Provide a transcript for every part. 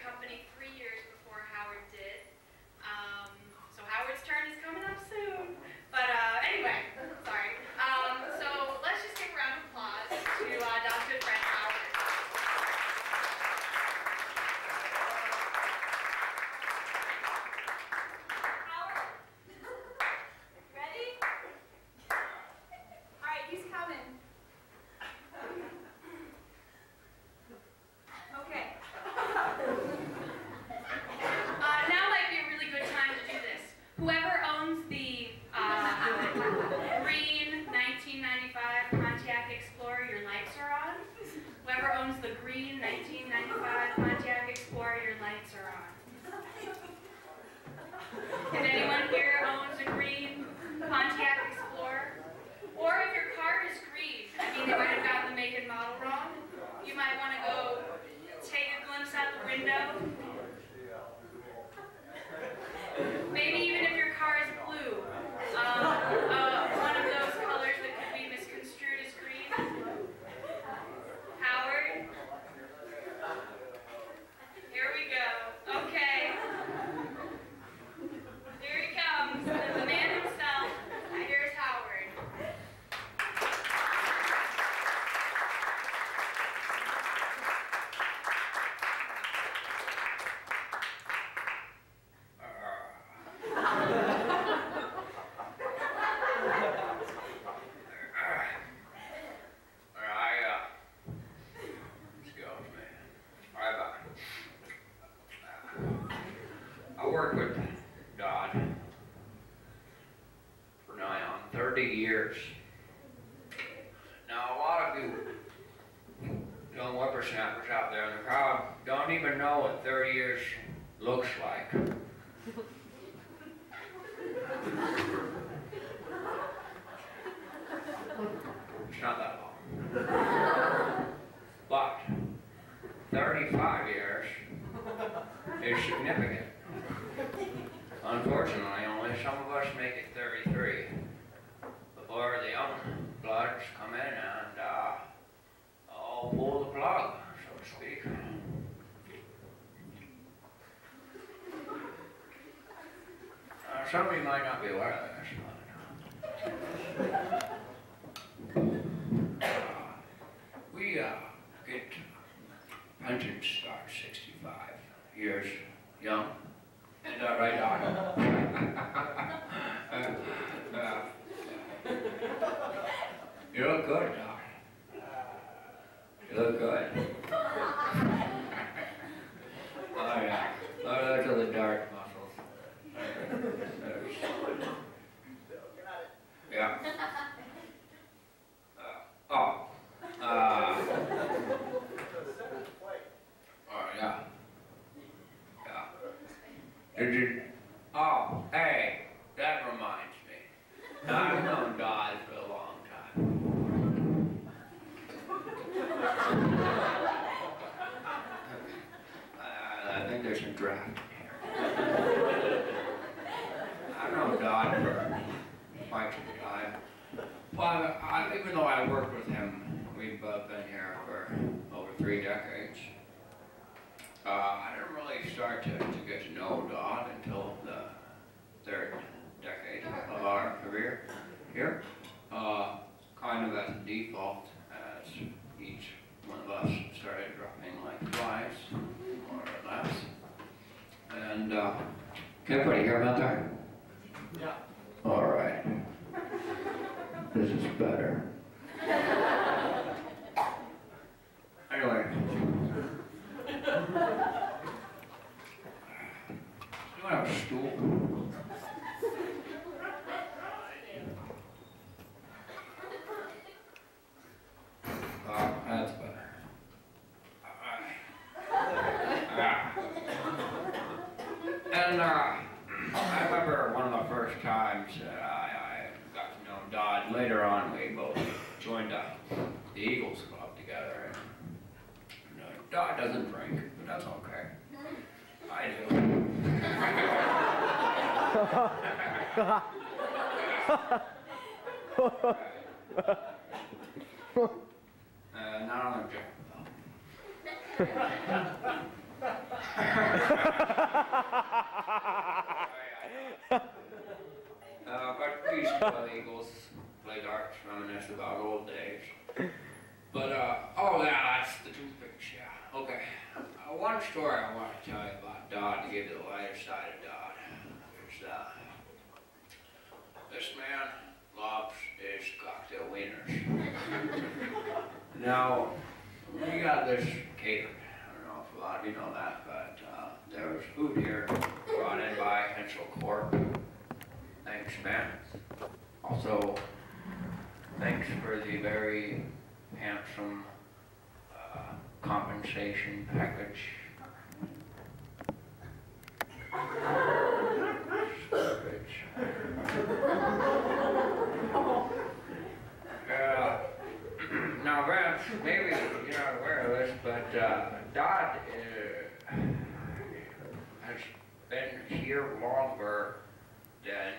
company 3 years before Howard did. So Howard's turn is coming up soon. But anyway, sorry. So let's just give a round of applause to Don's good friend Howard. Whoever owns the green 1995 Pontiac Explorer, your lights are on. Whoever owns the green 1995 Pontiac Explorer, your lights are on. If anyone here owns a green Pontiac Explorer, or if your car is green, I mean they might have gotten the make and model wrong, you might want to go take a glimpse out the window. Maybe even if your car is blue, one of those colors that could be misconstrued as green. Howard? Here we go. Okay. Here he comes. The man himself. Here's Howard. I worked with Dodd for nigh on 30 years. Now, a lot of you young whippersnappers out there in the crowd don't even know what 30 years looks like. It's not that long. But 35 years is significant. Unfortunately, only some of us make it 33 before the young bloods come in and pull the plug, so to speak. Some of you might not be aware of this, we get pension start 65 years young. Isn't that right, Doc? You look good, Doc. You look good. Oh, yeah. Oh, those are the dark muscles. Yeah. Oh, yeah. Did you? Oh, hey, that reminds me. I've known Dodd for a long time. I think there's some draft in here. I've known Dodd for quite some time. Well, even though I worked with him, we've been here for over 3 decades. I didn't really start to get to know Dodd until the 3rd decade of our career here. Kind of as a default, as each one of us started dropping like flies, more or less. And, can everybody hear about that? Yeah. All right. This is better. Anyway. You want to have a stool? That's better. And I remember one of the first times that I got to know Dodd. Later on, we both joined the Eagles Club together. And Dodd doesn't drink, but that's okay. I do. Not on a joke, though. But we used to play Eagles, play darts, reminisce about old days. But, oh yeah, that's the toothpicks, yeah. Okay. One story I want to tell you about Dodd, to give you the lighter side of Dodd, is this man loves his cocktail wieners. Now, we got this catered. I don't know if a lot of you know that, but there was food here brought in by Hensel Corp. Thanks, man. Also, thanks for the very handsome compensation package. Now, Vance, maybe you're not aware of this, but Dodd has been here longer than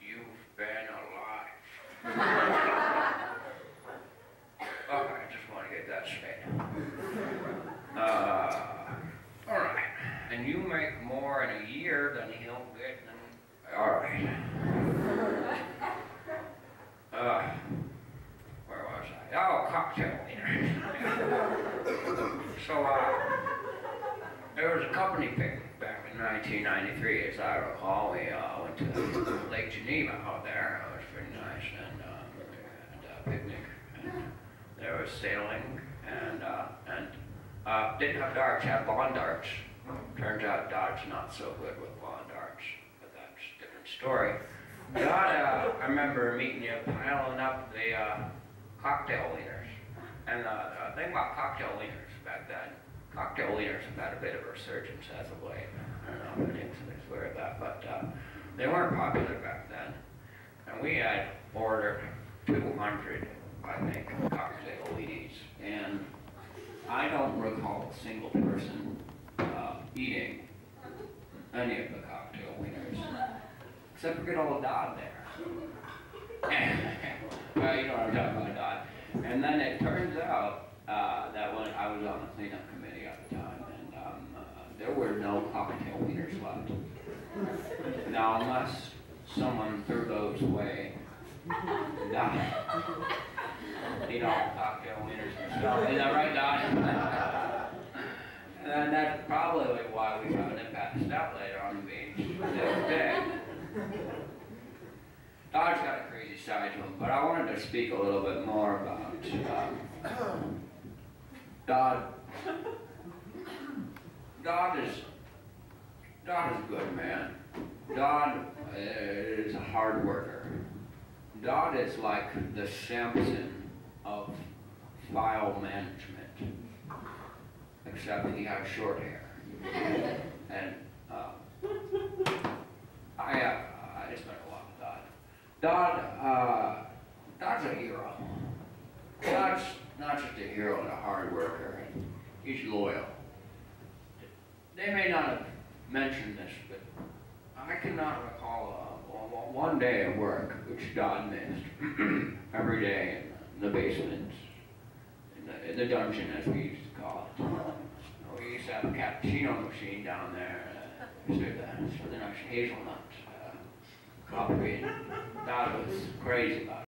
you've been alive. Okay, I just want to get that straight. All right. And you make more in a year than he'll get in... All right. Where was I? Oh, cocktail wieners. So, there was a company picnic back in 1993, as I recall. We went to Lake Geneva out there. It was pretty nice, and we had a picnic. And there was sailing, and didn't have darts, had lawn darts. Turns out Dodd's not so good with lawn darts, but that's a different story. Dodd, I remember meeting you piling up the cocktail wieners. And the thing about cocktail wieners back then, cocktail wieners have had a bit of a resurgence as of late. I don't know if anybody's aware of that, but they weren't popular back then. And we had ordered 200, I think, cocktail weenies. And I don't recall a single person eating any of the cocktail wieners, except for good old Dodd there. Well, you know what I'm talking about, Dodd. And then it turns out that when I was on the cleanup committee at the time, and there were no cocktail wieners left. Now, unless someone threw those away, Dodd, you know, cocktail wieners and stuff. Is that right, Dodd? And that's probably why we found him passed out later on the beach the next day. Dodd's got a crazy side to him, but I wanted to speak a little bit more about Dodd. Dodd is a good man. Dodd is a hard worker. Dodd is like the Samson of file management, except he has short hair. And I just spent a lot with Dodd. Dodd's a hero. Dodd's not just a hero and a hard worker. He's loyal. They may not have mentioned this, but I cannot recall one day at work which Dodd missed. Every day in the basement, in the dungeon, as we used to call it. We used to have a cappuccino machine down there. For the nice hazelnut coffee. And Dodd was crazy about it.